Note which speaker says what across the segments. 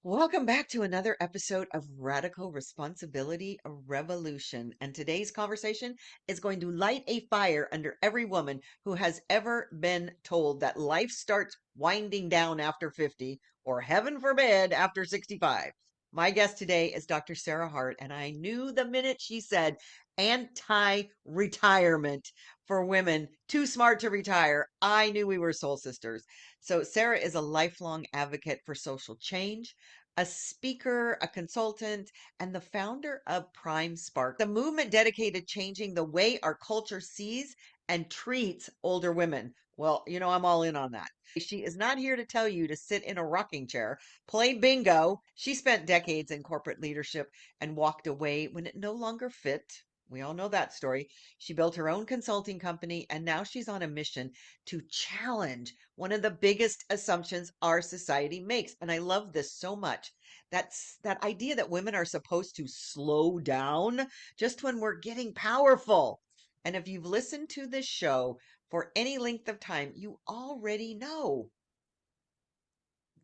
Speaker 1: Welcome back to another episode of Radical Responsibility Revolution. And today's conversation is going to light a fire under every woman who has ever been told that life starts winding down after 50, or heaven forbid, after 65. My guest today is Dr. Sara Hart, and I knew the minute she said anti-retirement for women, too smart to retire, I knew we were soul sisters. So, Sara is a lifelong advocate for social change, a speaker, a consultant, and the founder of Prime Spark, the movement dedicated changing the way our culture sees and treats older women. Well, I'm all in on that. She is not here to tell you to sit in a rocking chair, play bingo. She spent decades in corporate leadership and walked away when it no longer fit. We all know that story. She built her own consulting company, and now she's on a mission to challenge one of the biggest assumptions our society makes. And I love this so much. That's that idea that women are supposed to slow down just when we're getting powerful. And if you've listened to this show for any length of time, you already know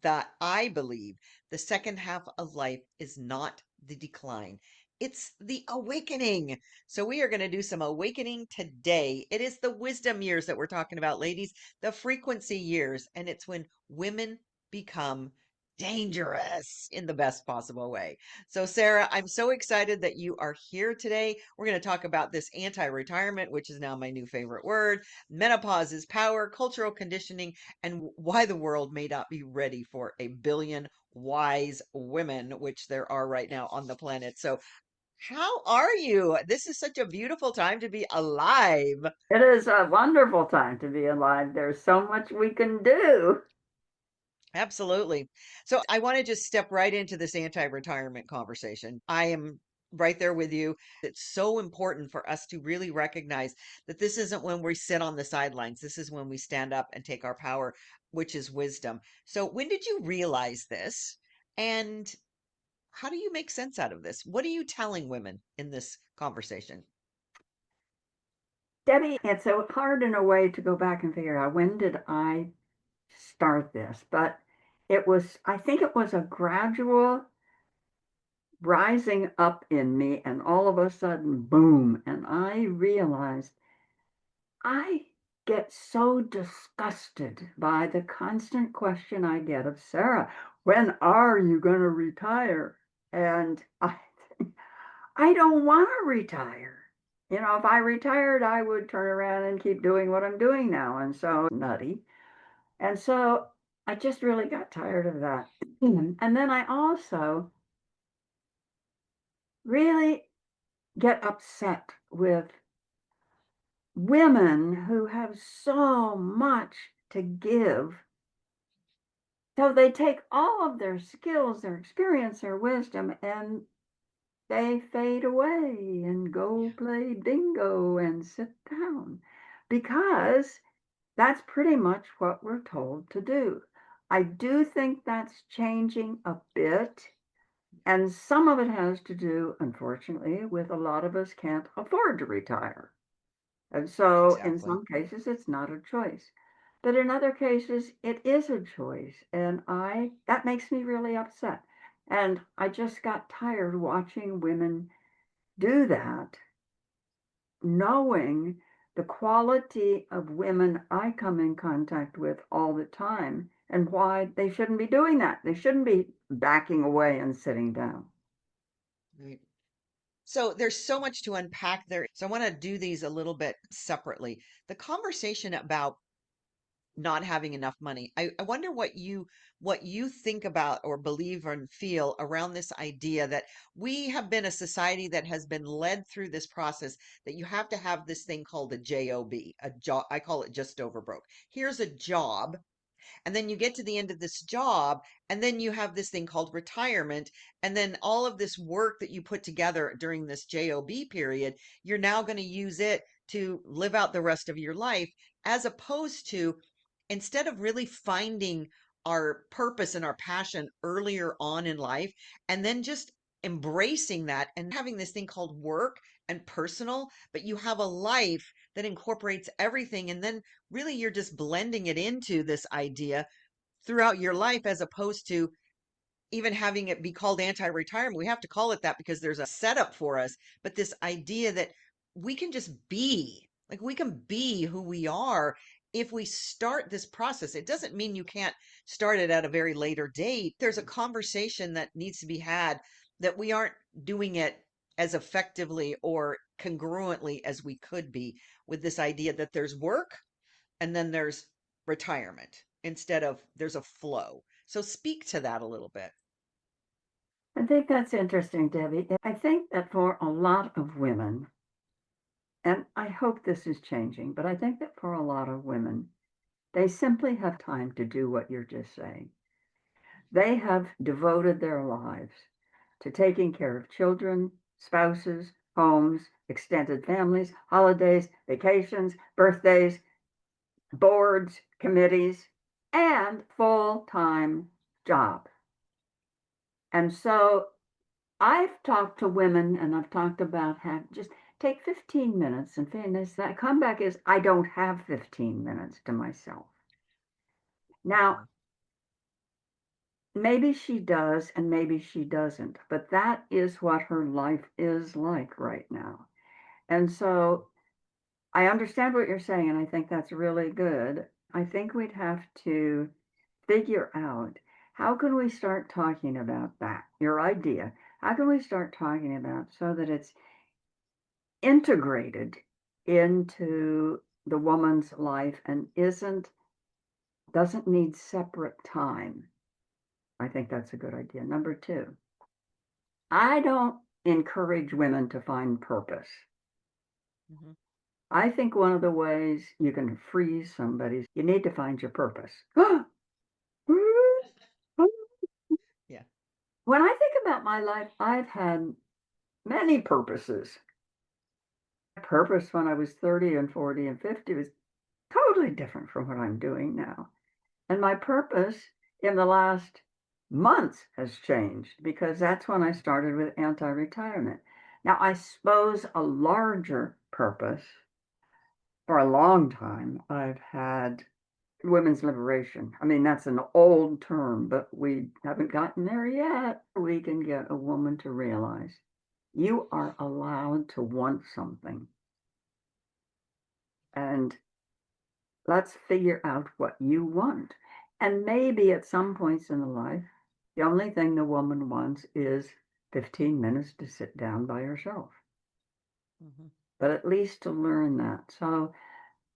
Speaker 1: that I believe the second half of life is not the decline. It's the awakening. So, we are going to do some awakening today. It is the wisdom years that we're talking about, ladies, the frequency years. And it's when women become dangerous in the best possible way. So, Sara, I'm so excited that you are here today. We're going to talk about this anti retirement, which is now my new favorite word. Menopause is power, cultural conditioning, and why the world may not be ready for a billion wise women, which there are right now on the planet. So, how are you? This is such a beautiful time to be alive.
Speaker 2: It is a wonderful time to be alive. There's so much we can do.
Speaker 1: Absolutely. So, I want to just step right into this anti retirement conversation. I am right there with you. It's so important for us to really recognize that this isn't when we sit on the sidelines. This is when we stand up and take our power, which is wisdom. So, when did you realize this? And how do you make sense out of this? What are you telling women in this conversation?
Speaker 2: Debbie, it's so hard in a way to go back and figure out when did I start this, but I think it was a gradual rising up in me, and all of a sudden, boom, and I realized I get so disgusted by the constant question I get of Sara, when are you going to retire? And I don't want to retire. If I retired, I would turn around and keep doing what I'm doing now. And so nutty. And so I just really got tired of that. And then I also really get upset with women who have so much to give. So they take all of their skills, their experience, their wisdom, and they fade away and go play bingo and sit down because that's pretty much what we're told to do. I do think that's changing a bit, and some of it has to do, unfortunately, with a lot of us can't afford to retire. And so in
Speaker 1: Exactly.
Speaker 2: some cases, it's not a choice. But in other cases, it is a choice. And that makes me really upset. And I just got tired watching women do that, knowing the quality of women I come in contact with all the time and why they shouldn't be doing that. They shouldn't be backing away and sitting down.
Speaker 1: Right. So there's so much to unpack there. So I want to do these a little bit separately. The conversation about not having enough money. I wonder what you think about or believe and feel around this idea that we have been a society that has been led through this process that you have to have this thing called a job, a job. I call it just over broke. Here's a job, and then you get to the end of this job, and then you have this thing called retirement, and then all of this work that you put together during this job period, you're now going to use it to live out the rest of your life, as opposed to, instead of really finding our purpose and our passion earlier on in life, and then just embracing that and having this thing called work and personal, but you have a life that incorporates everything. And then really you're just blending it into this idea throughout your life, as opposed to even having it be called anti-retirement. We have to call it that because there's a setup for us. But this idea that we can just be, like we can be who we are if we start this process. It doesn't mean you can't start it at a very later date. There's a conversation that needs to be had that we aren't doing it as effectively or congruently as we could be with this idea that there's work and then there's retirement instead of there's a flow. So speak to that a little bit.
Speaker 2: I think that's interesting, Debbie. I think that for a lot of women, and I hope this is changing, but I think that for a lot of women, they simply have time to do what you're just saying. They have devoted their lives to taking care of children, spouses, homes, extended families, holidays, vacations, birthdays, boards, committees, and full-time job. And so I've talked to women and I've talked about have just take 15 minutes and finish that comeback is I don't have 15 minutes to myself. Now,
Speaker 1: Mhm.
Speaker 2: maybe she does and maybe she doesn't, but that is what her life is like right now. And so I understand what you're saying, and I think that's really good. I think we'd have to figure out how can we start talking about that, your idea. How can we start talking about so that it's integrated into the woman's life and isn't doesn't need separate time. I think that's a good idea. Number two, I don't encourage women to find purpose.
Speaker 1: Mhm.
Speaker 2: I think one of the ways you can freeze somebody, you need to find your purpose. When
Speaker 1: Yeah.
Speaker 2: I think about my life, I've had many purposes. My purpose when I was 30 and 40 and 50 was totally different from what I'm doing now. And my purpose in the last months has changed because that's when I started with anti-retirement. Now, I suppose a larger purpose for a long time, I've had women's liberation. I mean, that's an old term, but we haven't gotten there yet. We can get a woman to realize you are allowed to want something. And let's figure out what you want. And maybe at some points in the life, the only thing the woman wants is 15 minutes to sit down by herself,
Speaker 1: Mhm.
Speaker 2: but at least to learn that. So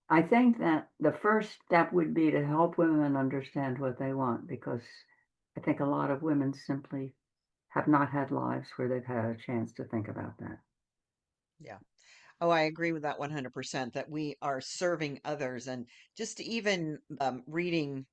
Speaker 2: I think that the first step would be to help women understand what they want because I think a lot of women simply have not had lives where they've had a chance to think about that.
Speaker 1: Yeah. Oh, I agree with that 100% that we are serving others. And just even reading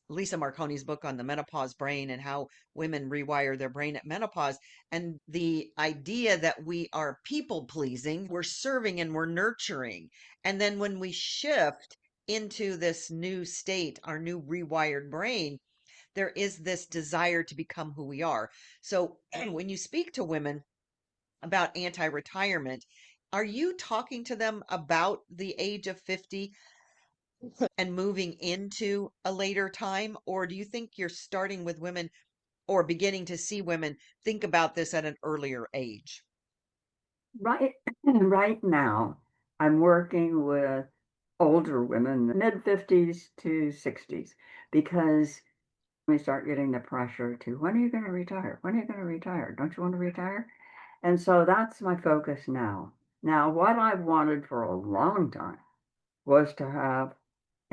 Speaker 1: Lisa Marconi's book on the menopause brain and how women rewire their brain at menopause, and the idea that we are people pleasing, we're serving and we're nurturing. And then when we shift into this new state, our new rewired brain, there is this desire to become who we are. So when you speak to women about anti-retirement, are you talking to them about the age of 50 and moving into a later time? Or do you think you're starting with women or beginning to see women think about this at an earlier age?
Speaker 2: Right, right now, I'm working with older women, mid 50s to 60s, because we start getting the pressure to when are you going to retire? When are you going to retire? Don't you want to retire? And so that's my focus now. Now, what I've wanted for a long time was to have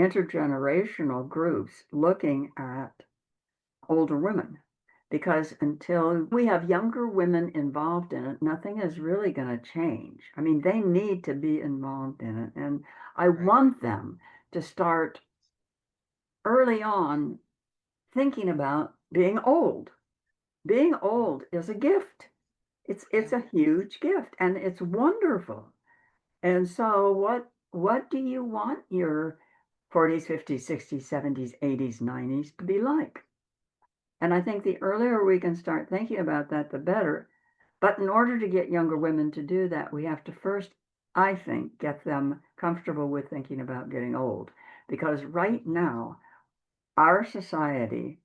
Speaker 2: intergenerational groups looking at older women. Because until we have younger women involved in it, nothing is really going to change. I mean, they need to be involved in it. And I
Speaker 1: Right.
Speaker 2: want them to start early on thinking about being old. Being
Speaker 1: Mhm.
Speaker 2: old is a gift. It's
Speaker 1: Yeah.
Speaker 2: a huge gift and it's wonderful. And so what do you want your 40s, 50s, 60s, 70s, 80s, 90s to be like? And I think the earlier we can start thinking about that, the better. But in order to get younger women to do that, we have to first, I think, get them comfortable with thinking about getting old. Because right
Speaker 1: Mhm.
Speaker 2: now, our society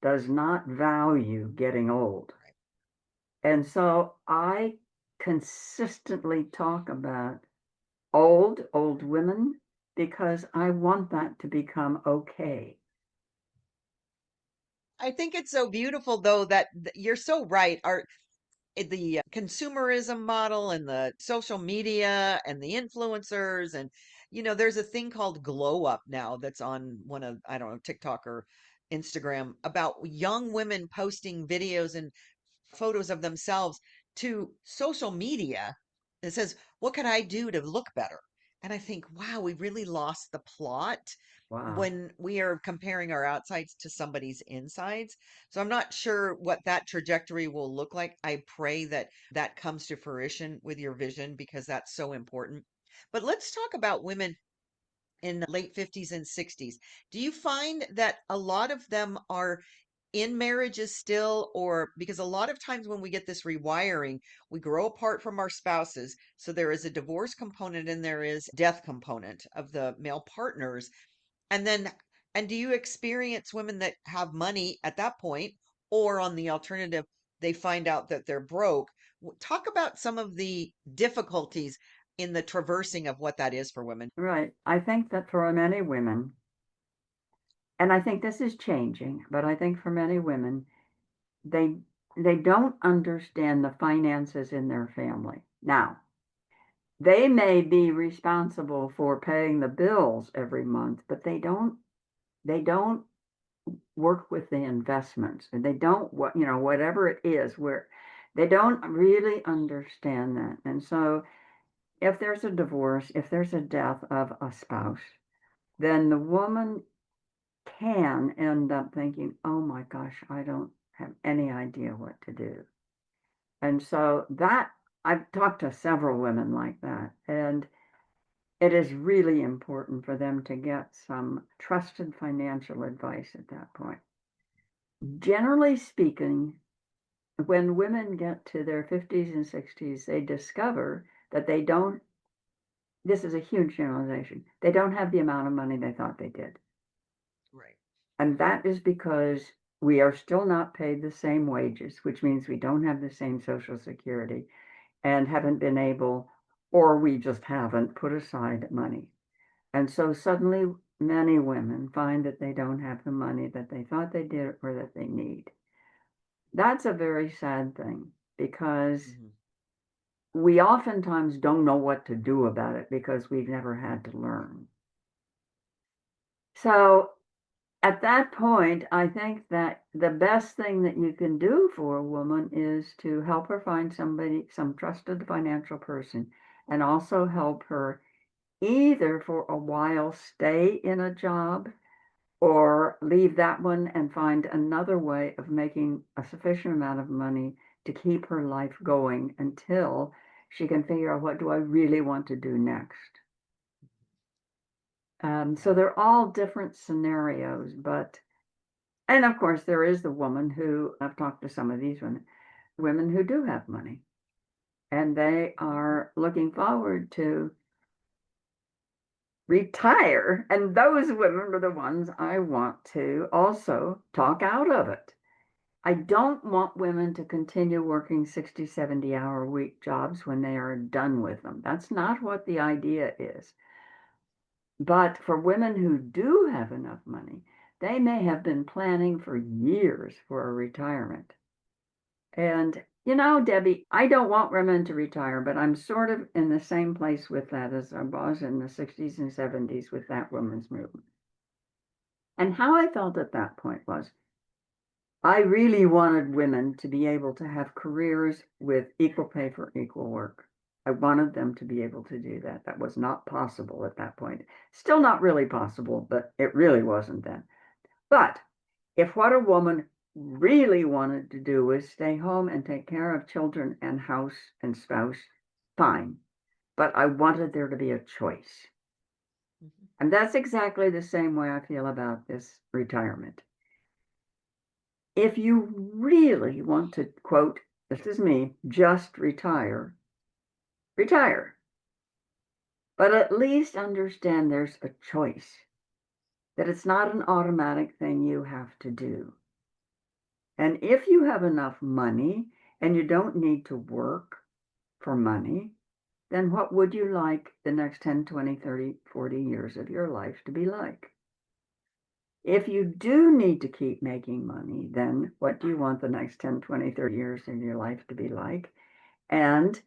Speaker 2: does not value getting old.
Speaker 1: Right.
Speaker 2: And so I consistently talk about old women because I want that to become okay.
Speaker 1: I think it's so beautiful though that you're so right. The consumerism model and the social media and the influencers and there's a thing called glow up now that's on one of, I don't know, TikTok or Instagram, about young women posting videos and photos of themselves to social media that says, what can I do to look better? And I think, wow, we really lost the plot
Speaker 2: Wow.
Speaker 1: when we are comparing our outsides to somebody's insides. So I'm not sure what that trajectory will look like. I pray that that comes to fruition with your vision because that's so important. But let's talk about women in the late 50s and 60s. Do you find that a lot of them are in marriages still, or because a lot of times when we get this rewiring, we grow apart from our spouses. So there is a divorce component and there is death component of the male partners. And then, and do you experience women that have money at that point, or on the alternative, they find out that they're broke? Talk about some of the difficulties in the traversing of what that is for women.
Speaker 2: Right. I think that for many women, and I think this is changing, but I think for many women, they they don't understand the finances in their family. Now, they may be responsible for paying the bills every month, but they don't work with the investments, and they don't, what whatever it is, where they don't really understand that. And so if there's a divorce, if there's a death of a spouse, then the woman can end up thinking, oh my gosh, I don't have any idea what to do. And so that, I've talked to several women like that, and it is really important for them to get some trusted financial advice at that point. Generally speaking, when women get to their 50s and 60s, they discover that they don't, this is a huge generalization, they don't have the amount of money they thought they did.
Speaker 1: Right.
Speaker 2: And that is because we are still not paid the same wages, which means we don't have the same Social Security and haven't been able, or we just haven't put aside money. And so suddenly many women find that they don't have the money that they thought they did or that they need. That's a very sad thing because
Speaker 1: Hmm.
Speaker 2: we oftentimes don't know what to do about it because we've never had to learn. So at that point, I think that the best thing that you can do for a woman is to help her find somebody, some trusted financial person, and also help her either for a while stay in a job or leave that one and find another way of making a sufficient amount of money to keep her life going until she can figure out, what do I really want to do next. So
Speaker 1: Yeah.
Speaker 2: they're all different scenarios, but, and of course, there is the woman who, I've talked to some of these women who do have money, and they are looking forward to retire. And those women are the ones I want to also talk out of it. I don't want women to continue working 60, 70-hour week jobs when they are done with them. That's not what the idea is. But for women who do have enough money, they may have been planning for years for a retirement. And, Debbie, I don't want women to retire, but I'm sort of in the same place with that as I was in the 60s and 70s with that women's movement. And how I felt at that point was, I really wanted women to be able to have careers with equal pay for equal work. I wanted them to be able to do that. That was not possible at that point. Still not really possible, but it really wasn't then. But if what a woman really wanted to do was stay home and take care of children and house and spouse, fine. But I wanted there to be a choice.
Speaker 1: Hmm.
Speaker 2: And that's exactly the same way I feel about this retirement. If you really want to, quote, this is me, just retire, retire. But at least understand there's a choice, that it's not an automatic thing you have to do. And if you have enough money and you don't need to work for money, then what would you like the next 10, 20, 30, 40 years of your life to be like? If you do need to keep making money, then what do you want the next 10, 20, 30 years of your life to be like? And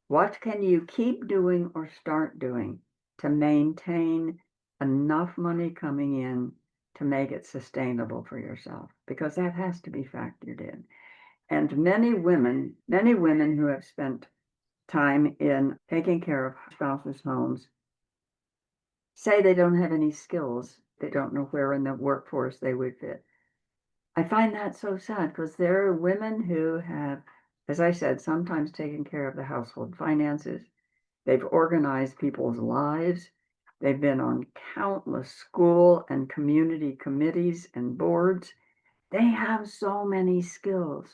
Speaker 2: what can you keep doing or start doing to maintain enough money coming in to make it sustainable for yourself? Because that has to be factored in. And many women who have spent time in taking care of spouses' homes say they don't have any skills. They don't know where in the workforce they would fit. I find that so sad because there are women who have, as I said, sometimes taken care of the household finances. They've organized people's lives. They've been on countless school and community committees and boards. They have so many skills.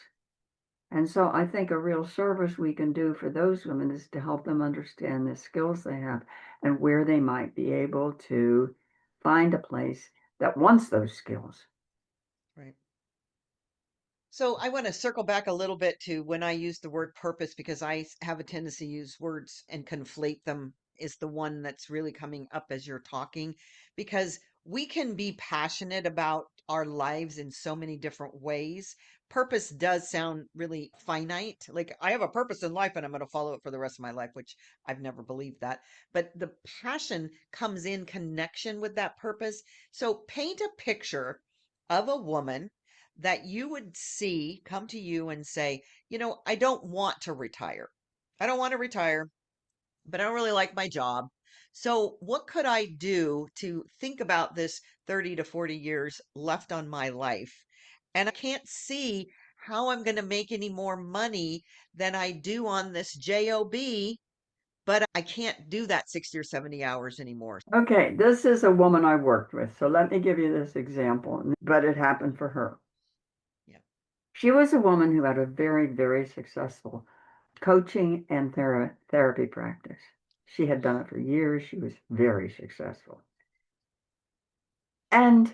Speaker 2: And so I think a real service we can do for those women is to help them understand the skills they have and where they might be able to find a place that wants those skills.
Speaker 1: Right. So I want to circle back a little bit to when I use the word purpose because have a tendency to use words and conflate them is the one that's really coming up as you're talking because we can be passionate about our lives in so many different ways. Purpose does sound really finite. Like I have a purpose in life and I'm going to follow it for the rest of my life, which I've never believed that. But the passion comes in connection with that purpose. So paint a picture of a woman that you would see come to you and say, I don't want to retire. I don't want to retire, but I don't really like my job. So, what could I do to think about this 30 to 40 years left on my life? And I can't see how I'm going to make any more money than I do on this job, but I can't do that 60 or 70 hours anymore.
Speaker 2: Okay, this is a woman I worked with. So let me give you this example, but it happened for her.
Speaker 1: Yeah.
Speaker 2: She was a woman who had a very, very successful coaching and therapy practice. She had done it for years. She was very successful. And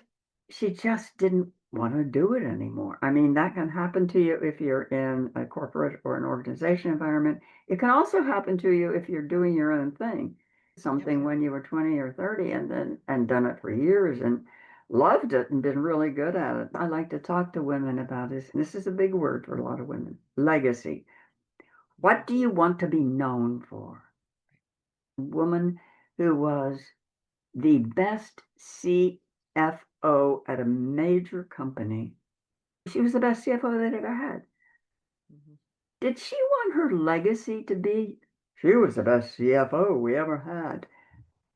Speaker 2: she just didn't want to do it anymore. I mean, that can happen to you if you're in a corporate or an organization environment. It can also happen to you if you're doing your own thing,
Speaker 1: Yep.
Speaker 2: something when you were 20 or 30 and done it for years and loved it and been really good at it. I like to talk to women about this. This is a big word for a lot of women. Legacy.
Speaker 1: Mhm.
Speaker 2: What do you want to be known for? A woman who was the best CFO at a major company. She was the best CFO they'd ever had.
Speaker 1: Mhm.
Speaker 2: Did she want her legacy to be, she was the best CFO we ever had?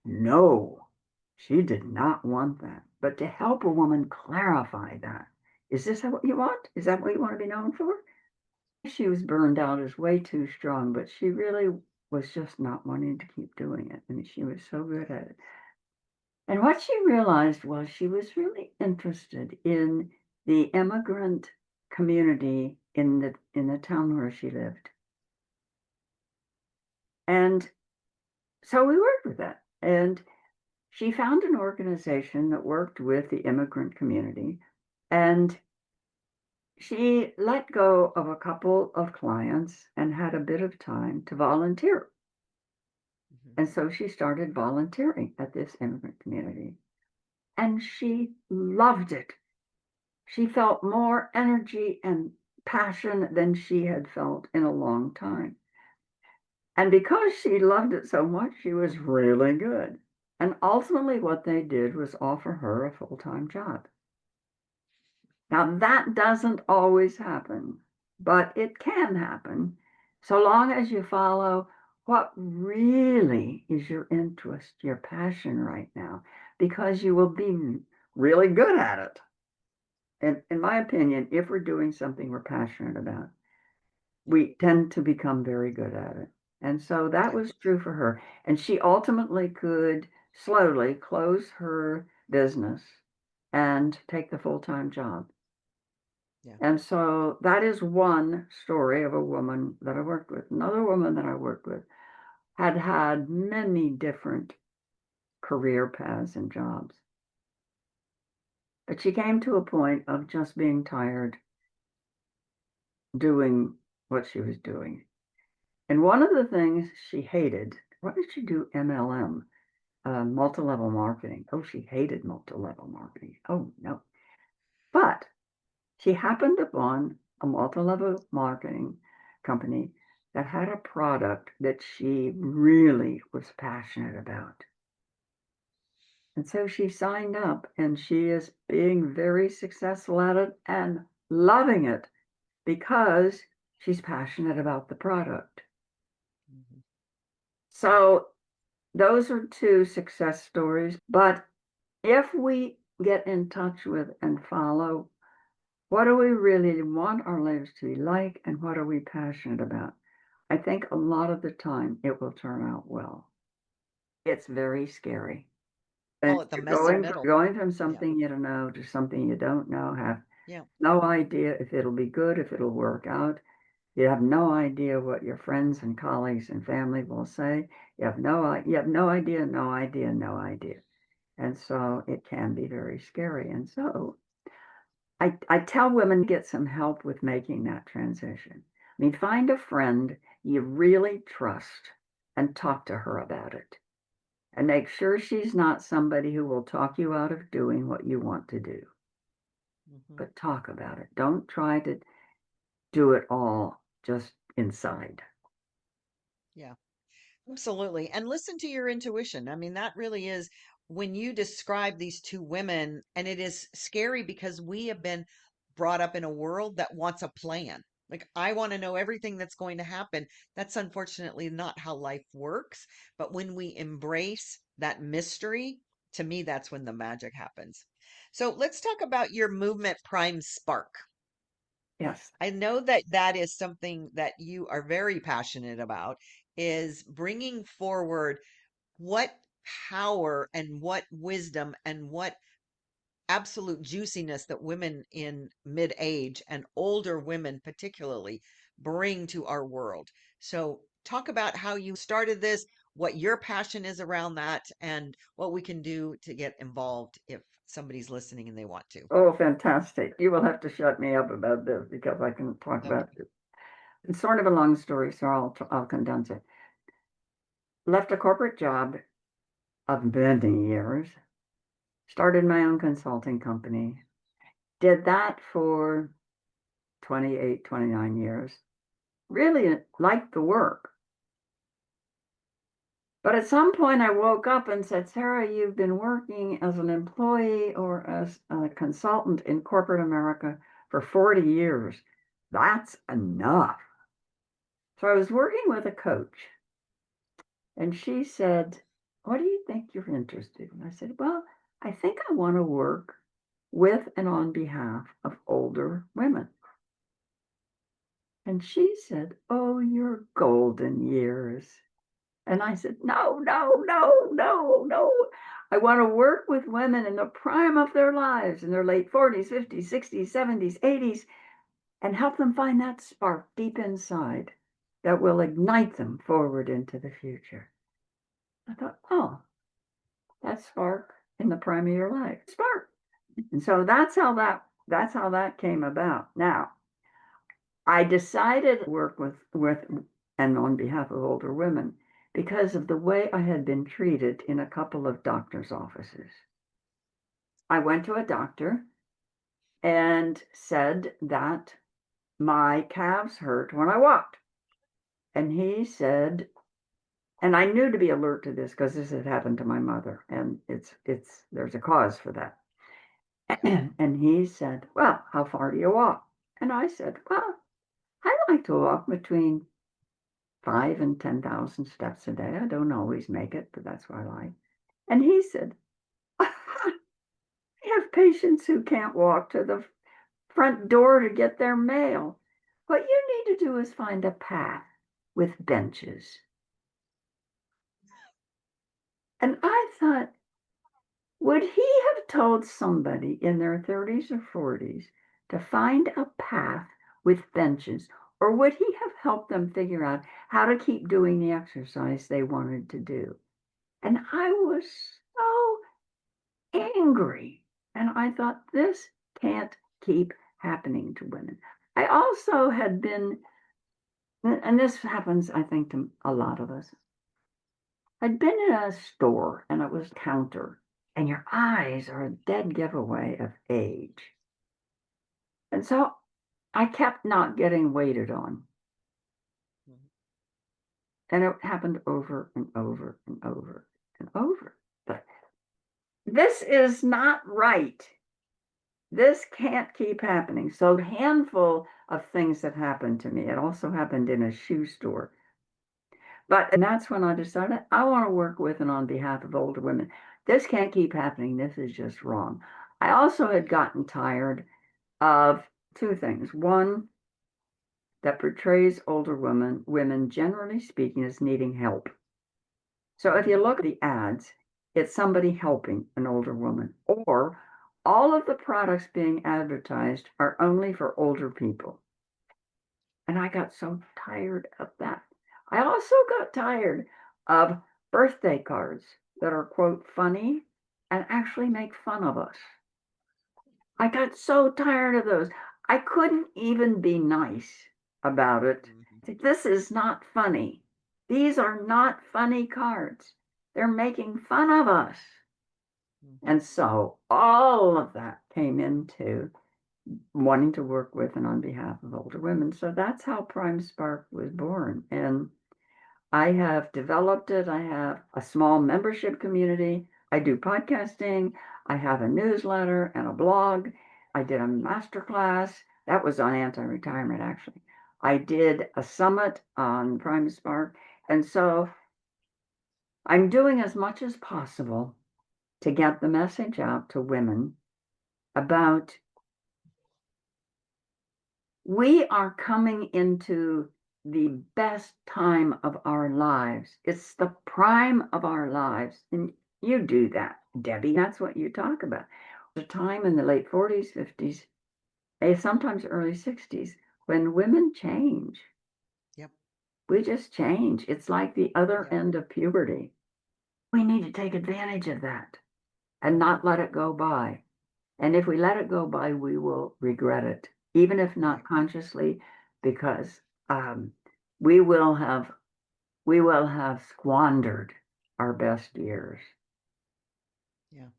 Speaker 2: No, she did not want that. But to help a woman clarify that, is this what you want? Is that what you want to be known for? She was burned out as way too strong, but she really was just not wanting to keep doing it. I mean, she was so good at it. And what she realized was she was really interested in the immigrant community in the town where she lived. And so we worked with that. And she found an organization that worked with the immigrant community. And she let go of a couple of clients and had a bit of time to volunteer.
Speaker 1: Mhm.
Speaker 2: And so she started volunteering at this immigrant community. And she loved it. She felt more energy and passion than she had felt in a long time. And because she loved it so much, she was really good. And ultimately, what they did was offer her a full time job. Now, that doesn't always happen, but it can happen so long as you follow what really is your interest, your passion right now, because you will be really good at it. And in my opinion, if we're doing something we're passionate about, we tend to become very good at it. And so that
Speaker 1: Yeah.
Speaker 2: was true for her. And she ultimately could slowly close her business and take the full time job.
Speaker 1: Yeah.
Speaker 2: And so that is one story of a woman that I worked with. Another woman that I worked with had had many different career paths and jobs. But she came to a point of just being tired doing what she was doing. And one of the things she hated, why did she do MLM? Multi-level marketing. Oh, she hated multi-level marketing. Oh, no. But she happened upon a multi-level marketing company that had a product that she really was passionate about. And so she signed up and she is being very successful at it and loving it because she's passionate about the product.
Speaker 1: Mhm. Yeah.
Speaker 2: So those are two success stories. But if we get in touch with and follow what do we really want our lives to be like and what are we passionate about, I think a lot of the time it will turn out well. It's very scary. And
Speaker 1: Call it the
Speaker 2: you're
Speaker 1: messy middle.
Speaker 2: going from
Speaker 1: Yeah.
Speaker 2: something you don't know to something you don't know, have
Speaker 1: Yeah.
Speaker 2: no idea if it'll be good, if it'll work out. You have no idea what your friends and colleagues and family will say. You have no idea, no idea, no idea. And so it can be very scary. And so I tell women to get some help with making that transition. I mean, find a friend you really trust and talk to her about it. And make sure she's not somebody who will talk you out of doing what you want to do.
Speaker 1: Hmm.
Speaker 2: But talk about it. Don't try to do it all just inside.
Speaker 1: Yeah. Absolutely. And listen to your intuition. I mean, that really is when you describe these two women, and it is scary because we have been brought up in a world that wants a plan. Like, I want to know everything that's going to happen. That's unfortunately not how life works. But when we embrace that mystery, to me, that's when the magic happens. So let's talk about your movement Prime Spark.
Speaker 2: Yes.
Speaker 1: I know that that is something that you are very passionate about, is bringing forward what power and what wisdom and what absolute juiciness that women in mid-age and older women particularly bring to our world. So talk about how you started this, what your passion is around that, and what we can do to get involved if somebody's listening and they want to.
Speaker 2: Oh, fantastic. You will have to shut me up about this because I can talk about
Speaker 1: Okay.
Speaker 2: it. It's sort of a long story, so I'll condense it. Left a corporate job of many years, started my own consulting company, did that for 28, 29 years. Really liked the work. But at some point, I woke up and said, Sarah, you've been working as an employee or as a consultant in corporate America for 40 years. That's enough. So I was working with a coach, and she said, what do you think you're interested in? I said, well, I think I want to work with and on behalf of older women. And she said, oh, your golden years. And I said, no, no, no, no, no. I want to work with women in the prime of their lives, in their late 40s, 50s, 60s, 70s, 80s, and help them find that spark deep inside that will ignite them forward into the future. I thought, oh, that spark in the prime of your life, spark. And so that's how that came about. Now, I decided to work with and on behalf of older women because of the way I had been treated in a couple of doctors' offices. I went to a doctor and said that my calves hurt when I walked. And he said, and I knew to be alert to this because this had happened to my mother, and it's there's a cause for that. And he said, well, how far do you walk? And I said, well, I like to walk between 5 and 10,000 steps a day. I don't always make it, but that's what I like. And he said, I have patients who can't walk to the front door to get their mail. What you need to do is find a path with benches. And I thought, would he have told somebody in their 30s or 40s to find a path with benches? Or would he have helped them figure out how to keep doing the exercise they wanted to do? And I was so angry. And I thought, this can't keep happening to women. I also had been, and this happens, I think, to a lot of us. I'd been in a store and it was counter, and your eyes are a dead giveaway of age. And so I kept not getting waited on.
Speaker 1: Mhm.
Speaker 2: And it happened over and over and over and over. But this is not right. This can't keep happening. So, a handful of things that happened to me. It also happened in a shoe store. But and that's when I decided I want to work with and on behalf of older women. This can't keep happening. This is just wrong. I also had gotten tired of two things. One, that portrays older women generally speaking as needing help. So if you
Speaker 1: Mhm.
Speaker 2: look at the ads, it's somebody helping an older woman, or all of the products being advertised are only for older people. And I got so tired of that. I also got tired of birthday cards that are, quote, funny and actually make fun of us. I got so tired of those. I couldn't even be nice about it.
Speaker 1: Mhm.
Speaker 2: This is not funny. These are not funny cards. They're making fun of us.
Speaker 1: Mhm.
Speaker 2: And so all of that came into wanting to work with and on behalf of older women. So that's how Prime Spark was born. And I have developed it. I have a small membership community. I do podcasting. I have a newsletter and a blog. I did a master class. That was on anti-retirement, actually. I did a summit on Prime Spark. And so I'm doing as much as possible to get the message out to women about we are coming into the best time of our lives. It's the prime of our lives. And you do that, Debbie. That's what you talk about. The time in the late 40s, 50s, sometimes early 60s, when women change.
Speaker 1: Yep.
Speaker 2: We just change. It's like the other
Speaker 1: Yep.
Speaker 2: end of puberty. We need to take advantage of that and not let it go by. And if we let it go by, we will regret it, even if not
Speaker 1: Right.
Speaker 2: consciously, because um, we will have we will have squandered our best years.
Speaker 1: Yeah.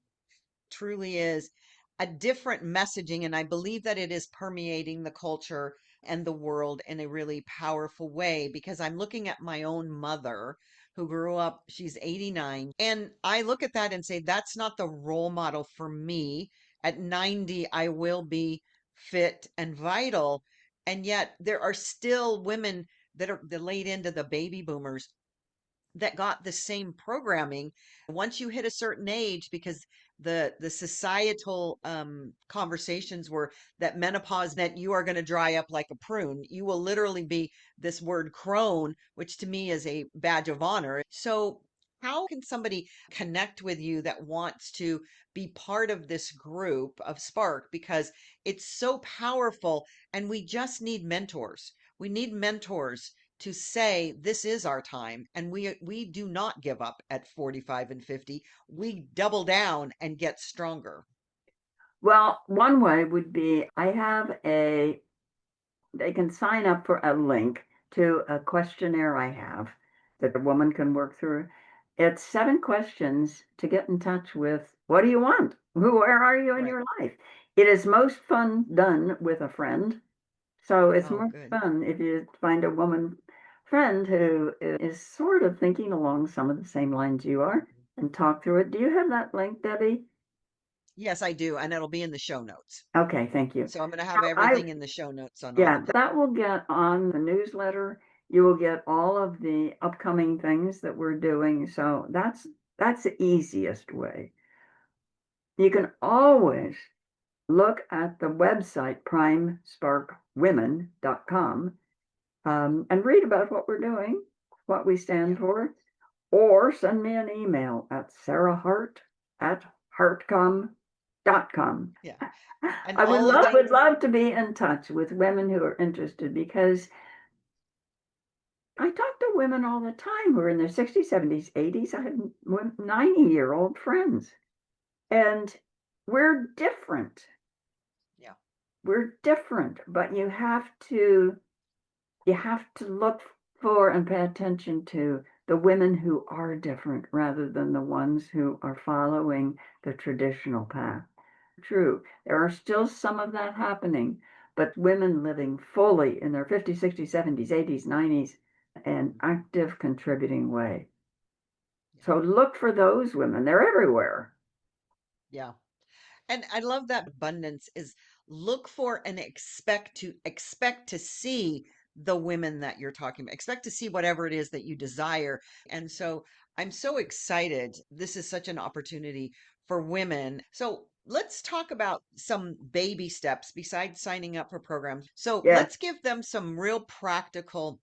Speaker 1: Truly is a different messaging, and I believe that it is permeating the culture and the world in a really powerful way because I'm looking at my own mother who grew up, she's 89, and I look at that and say, that's not the role model for me. At 90, I will be fit and vital. And yet there are still women that are the late into the baby boomers that got the same programming once you hit a certain age because the societal conversations were that menopause meant you are going to dry up like a prune, you will literally be this word crone, which to me is a badge of honor. So how can somebody connect with you that wants to be part of this group of Spark, because it's so powerful and we just need mentors. We need mentors to say this is our time, and we do not give up at 45 and 50. We double down and get stronger.
Speaker 2: Well, one way would be I have a they can sign up for a link to a questionnaire I have that the woman can work through. It's 7 questions to get in touch with what do you want? Where are you in
Speaker 1: Right.
Speaker 2: your life? It is most fun done with a friend. So it's
Speaker 1: Oh,
Speaker 2: more
Speaker 1: good.
Speaker 2: fun if you find a woman friend who is sort of thinking along some of the same lines you are
Speaker 1: Mhm.
Speaker 2: and talk through it. Do you have that link, Debbie?
Speaker 1: Yes, I do, and it'll be in the show notes.
Speaker 2: Okay, thank you.
Speaker 1: So I'm going to
Speaker 2: So
Speaker 1: have
Speaker 2: I
Speaker 1: everything in the show notes on all
Speaker 2: Yeah,
Speaker 1: of that.
Speaker 2: that will get on the newsletter. You will get all of the upcoming things that we're doing. So that's the easiest way. You can always look at the website primesparkwomen.com and read about what we're doing, what we stand
Speaker 1: Yeah.
Speaker 2: for, or send me an email at sarahhart@heartcom.com.
Speaker 1: Yeah. And
Speaker 2: I would
Speaker 1: all of
Speaker 2: love
Speaker 1: the
Speaker 2: would love to be in touch with women who are interested because I talk to women all the time who are in their 60s, 70s, 80s. I have 90-year-old friends, and we're different.
Speaker 1: yeah.
Speaker 2: we're different, but you have to look for and pay attention to the women who are different rather than the ones who are following the traditional path. True, there are still some of that happening, but women living fully in their 50s, 60s, 70s, 80s, 90s, an active contributing way.
Speaker 1: Yeah.
Speaker 2: So look for those women. They're everywhere.
Speaker 1: Yeah. And I love that abundance is look for and expect to see the women that you're talking about. Expect to see whatever it is that you desire. And so I'm so excited. This is such an opportunity for women. So let's talk about some baby steps besides signing up for programs. So
Speaker 2: Yeah.
Speaker 1: let's give them some real practical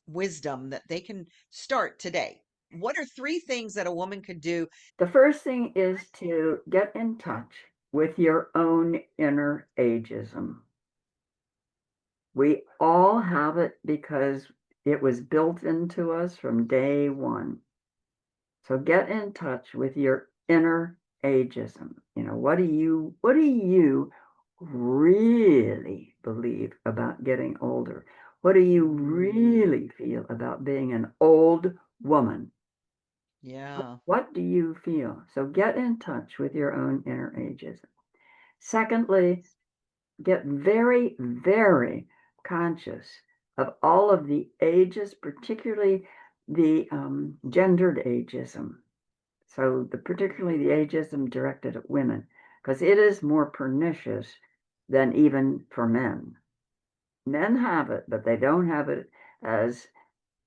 Speaker 1: wisdom that they can start today. What are three things that a woman could do?
Speaker 2: The first thing is to get in touch with your own inner ageism. We all have it because it was built into us from day one. So get in touch with your inner ageism. What do you really believe about getting older? What do you
Speaker 1: Mm,
Speaker 2: really feel about being an old woman?
Speaker 1: yeah.
Speaker 2: What do you feel? So get in touch with your own inner ageism. Secondly, get very, very conscious of all of the ages, particularly the gendered ageism. So particularly the ageism directed at women, because it is more pernicious than even for men. Men have it, but they don't have it as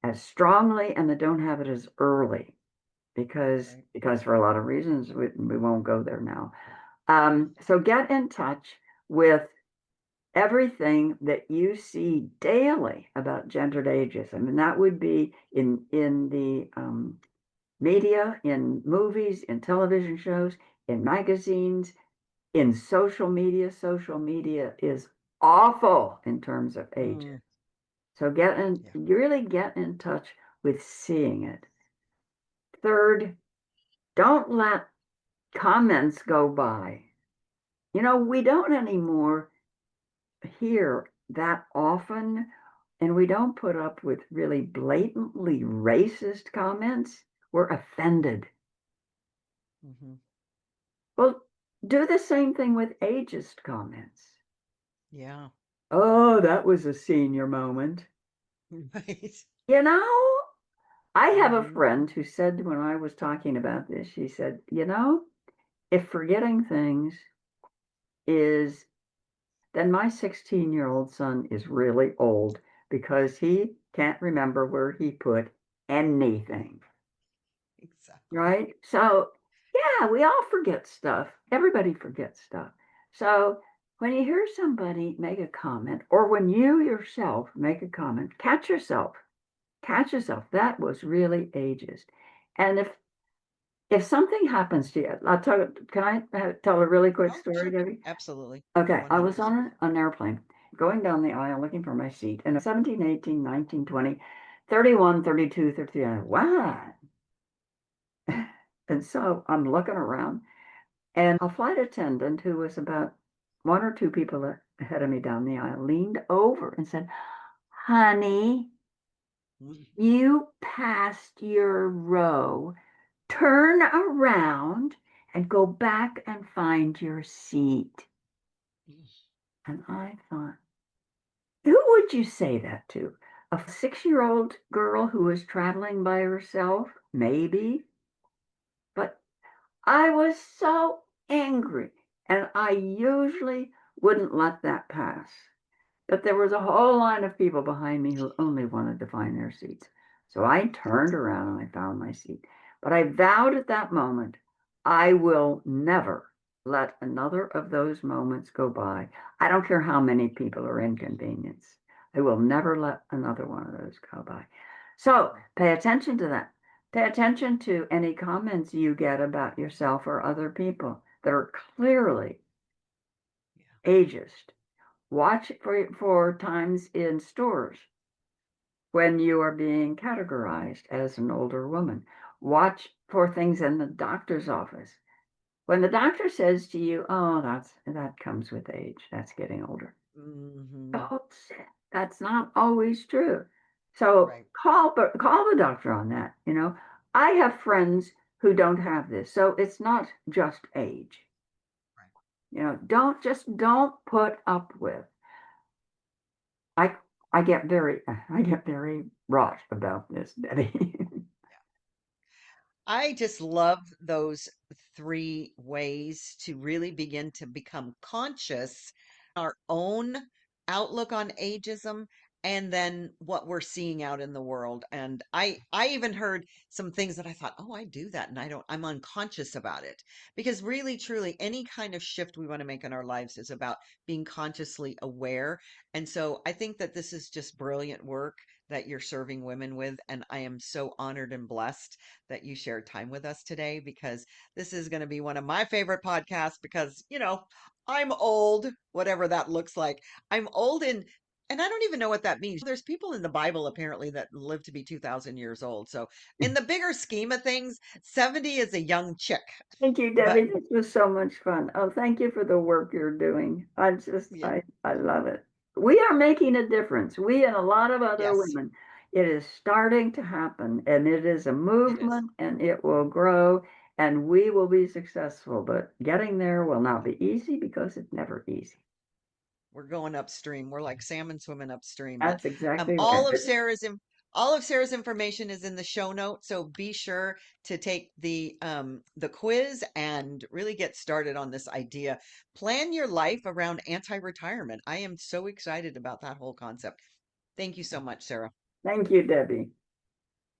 Speaker 2: as strongly, and they don't have it as early because
Speaker 1: Right.
Speaker 2: for a lot of reasons we won't go there now. So get in touch with everything that you see daily about gendered ageism, and that would be in the media, in movies, in television shows, in magazines, in social media. Social media is awful in terms of ages.
Speaker 1: Mm,
Speaker 2: So
Speaker 1: yeah.
Speaker 2: you really get in touch with seeing it. Third, don't let comments go by. We don't anymore hear that often, and we don't put up with really blatantly racist comments. We're offended.
Speaker 1: Hmm.
Speaker 2: Well, do the same thing with ageist comments.
Speaker 1: Yeah.
Speaker 2: Oh, that was a senior moment.
Speaker 1: Right.
Speaker 2: You know, I have a
Speaker 1: Hmm.
Speaker 2: friend who said when I was talking about this, she said, if forgetting things is, then my 16-year-old son is really old because he can't remember where he put anything.
Speaker 1: Exactly.
Speaker 2: Right? So, yeah, we all forget stuff. Everybody forgets stuff. So, when you hear somebody make a comment, or when you yourself make a comment, catch yourself. Catch yourself. That was really ageist. And if something happens to you, can I tell a really quick
Speaker 1: Oh,
Speaker 2: story,
Speaker 1: sure.
Speaker 2: Debbie?
Speaker 1: Absolutely.
Speaker 2: Okay, I was on
Speaker 1: 100%.
Speaker 2: an airplane going down the aisle looking for my seat, and 17, 18, 19, 20, 31, 32, 33. Wow. And so I'm looking around, and a flight attendant who was about one or two people ahead of me down the aisle leaned over and said, "Honey,
Speaker 1: Mm,
Speaker 2: you passed your row. Turn around and go back and find your seat."
Speaker 1: mm,
Speaker 2: And I thought, who would you say that to? A 6-year-old girl who was traveling by herself? Maybe. But I was so angry, and I usually wouldn't let that pass. But there was a whole line of people behind me who only wanted to find their seats. So I turned around and I found my seat. But I vowed at that moment, I will never let another of those moments go by. I don't care how many people are inconvenienced. I will never let another one of those go by. So
Speaker 1: mhm.
Speaker 2: pay attention to that. Pay attention to any comments you get about yourself or other people that are clearly
Speaker 1: Yeah.
Speaker 2: ageist. Watch for times in stores when you are being categorized as an older woman. Watch for things in the doctor's office. When the doctor says to you, "Oh, that comes with age. That's getting older."
Speaker 1: Hmm.
Speaker 2: Don't say that's not always true. So
Speaker 1: Right.
Speaker 2: call the doctor on that. I have friends who don't have this, so it's not just age.
Speaker 1: Right.
Speaker 2: Don't put up with. I I get very wrought about this, Debbie.
Speaker 1: I just love those three ways to really begin to become conscious our own outlook on ageism and then what we're seeing out in the world. And I even heard some things that I thought, "Oh, I do that and I'm unconscious about it." Because really truly any kind of shift we want to make in our lives is about being consciously aware. And so I think that this is just brilliant work that you're serving women with, and I am so honored and blessed that you shared time with us today because this is going to be one of my favorite podcasts because, I'm old, whatever that looks like. I'm old and I don't even know what that means. There's people in the Bible apparently that live to be 2000 years old. So, in the bigger scheme of things, 70 is a young chick.
Speaker 2: Thank you,
Speaker 1: But
Speaker 2: Debbie. This was so much fun. Oh, thank you for the work you're doing.
Speaker 1: yeah,
Speaker 2: I love it. We are making a difference. We and a lot of other
Speaker 1: yes,
Speaker 2: women. It is starting to happen, and it is a
Speaker 1: it is.
Speaker 2: movement, and it will grow, and we will be successful. But getting there will not be easy because it's never easy.
Speaker 1: We're going upstream. We're like salmon swimming upstream. But
Speaker 2: That's exactly right.
Speaker 1: all of Sarah's information is in the show notes, so be sure to take the quiz and really get started on this idea. Plan your life around anti-retirement. I am so excited about that whole concept. Thank you so much, Sarah.
Speaker 2: Thank you, Debbie.